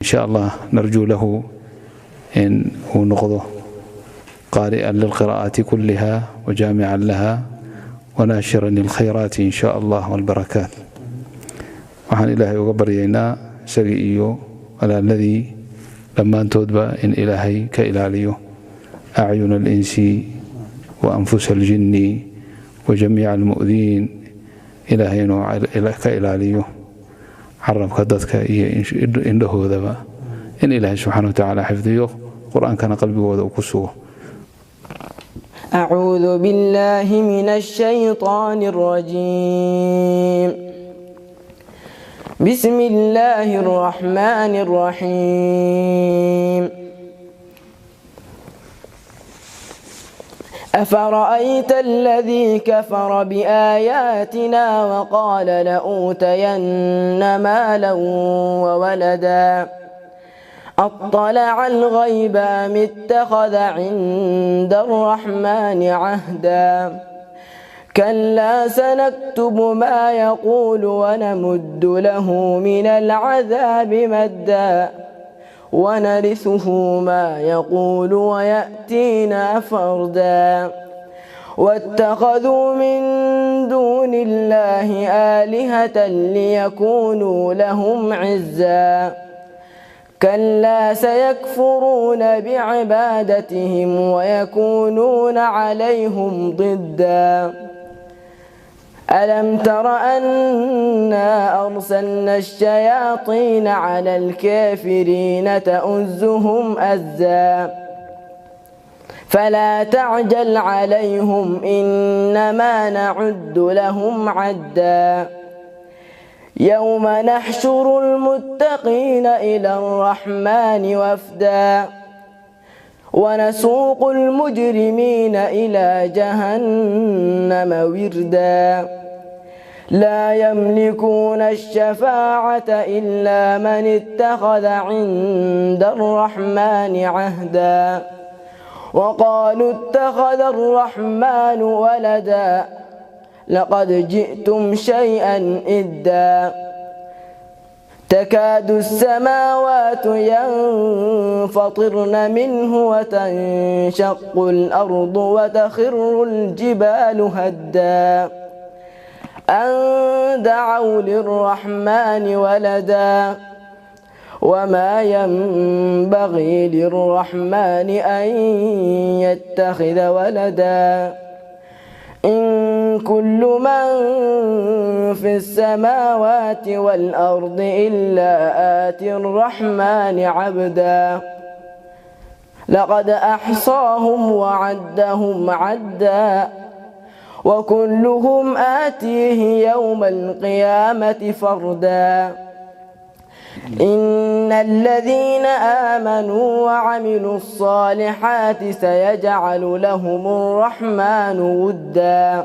إن شاء الله نرجو له إن هو نقضه قارئا للقراءات كلها وجامعا لها وناشرا للخيرات إن شاء الله والبركات. وحن إلهي وقبرينا سريئيو على الذي لما انتودب إن إلهي كإلاليو أعين الإنس وأنفس الجن وجميع المؤذين إلهي كإلاليو عرب كدتك إنه ذا إن إلهي سبحانه وتعالى حفظيه قرآن كان قلبي وكسوه. أعوذ بالله من الشيطان الرجيم. بسم الله الرحمن الرحيم. أفرأيت الذي كفر بآياتنا وقال لأوتين مالا وولدا أطلع الغيب أم اتخذ عند الرحمن عهدا كلا سنكتب ما يقول ونمد له من العذاب مدا ونرثه ما يقول ويأتينا فردا واتخذوا من دون الله آلهة ليكونوا لهم عزا كلا سيكفرون بعبادتهم ويكونون عليهم ضدا ألم تر أنا أرسلنا الشياطين على الكافرين تؤزهم أزا فلا تعجل عليهم إنما نعد لهم عدا يوم نحشر المتقين إلى الرحمن وفدا ونسوق المجرمين إلى جهنم وردا لا يملكون الشفاعة إلا من اتخذ عند الرحمن عهدا وقالوا اتخذ الرحمن ولدا لقد جئتم شيئا إدا تكاد السماوات ينفطرن منه وتنشق الأرض وتخر الجبال هدا أن دعوا للرحمن ولدا وما ينبغي للرحمن أن يتخذ ولدا إن كل من في السماوات والأرض إلا آتي الرحمن عبدا لقد أحصاهم وعدهم عدا وكلهم آتيه يوم القيامة فردا إن الذين آمنوا وعملوا الصالحات سيجعل لهم الرحمن ودا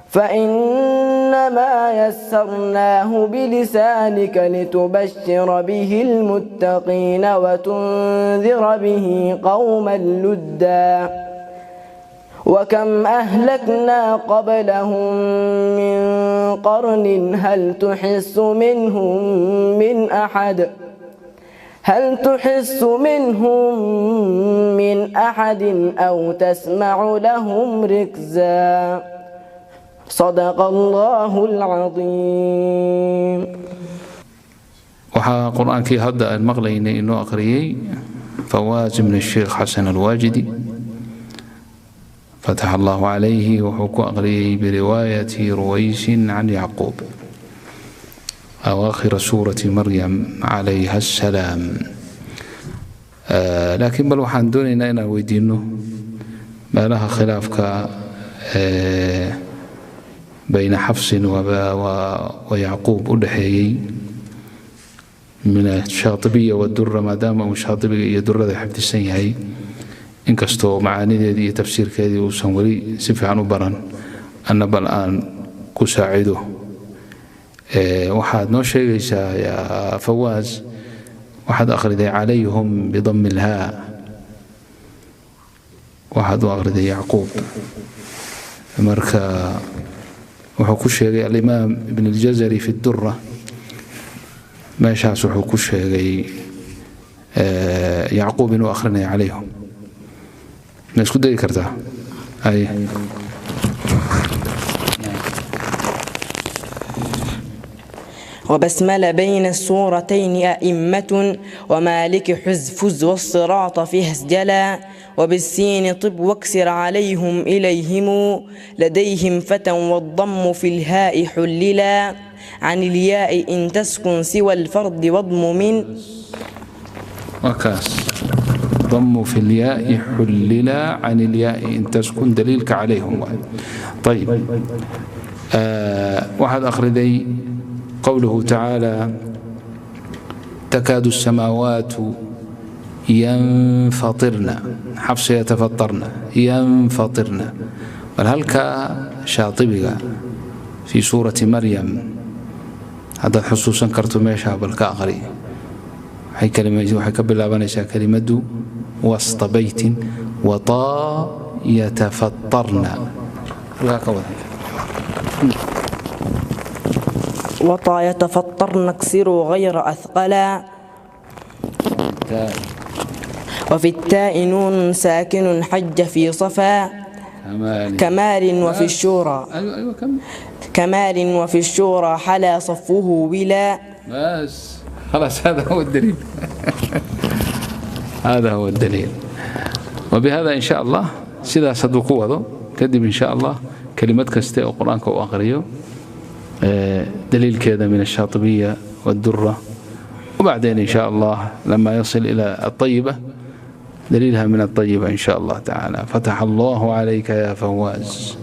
فإنما يسرناه بلسانك لتبشر به المتقين وتنذر به قوما لدا وكم أهلكنا قبلهم من قرن هل تحس منهم من أحد أو تسمع لهم ركزا صدق الله العظيم. وحا قرآن كي هذا المغلين إنه أقريي فواز من الشيخ حسن الواجدي فتح الله عليه وحكو أقريه برواية رويس عن يعقوب أواخر سورة مريم عليها السلام. لكن بل وحان دوننا إنا ويدينه ما لها خلاف بين حفص ويعقوب أدحيي من الشاطبية والدرة ما دام الشاطبية يدر حفظ السيهي inkastoo macaanideedii iyo tafsiirkeedii uusan weli si fiican u baran annaba aan ku saacido waxaad noo sheegaysaa yaa fawaas waxaad akhriday calayhum bidammi lhaa waxaad u akhriday yacquub marka wuxuu ku sheegay alimaam ibn aljazari fi durra meeshaas wuxuu ku sheegay yacquub inuu akhrinaya calayhum ma isku dayi kartaa ay وبسمل بين السورتين أئمة ومالك حزفز والصراط فيه اسجلا وبالسين طب واكسر عليهم إليهم لديهم فتى والضم في الهاء حللا عن الياء إن تسكن سوى الفرد واضم من وكاس ضم في الياء حللا عن الياء إن تسكن دليلك عليهم. طيب واحد أخردي قوله تعالى تكاد السماوات ينفطرن حفص يتفطرن ينفطرن والهلك شاطبها في سورة مريم هذا خصوصا كرتميشها بالكاغري هي كلمة وحي كبلا بنيسا كلمة وسط بيت وطا يتفطرن وطا يتفطرن اكسروا غير أثقلا وفي التاء نون ساكن حج في صفا كمال وفي الشورى كمال وفي الشورى حلا صفه ولا بس خلاص هذا هو الدليل هذا هو الدليل. وبهذا إن شاء الله سيدا صدقوا هذا كذب إن شاء الله كلمة كستاء القرآن كأخريه دليل كذا من الشاطبية والدرة وبعدين إن شاء الله لما يصل إلى الطيبة دليلها من الطيبة إن شاء الله تعالى. فتح الله عليك يا فواز.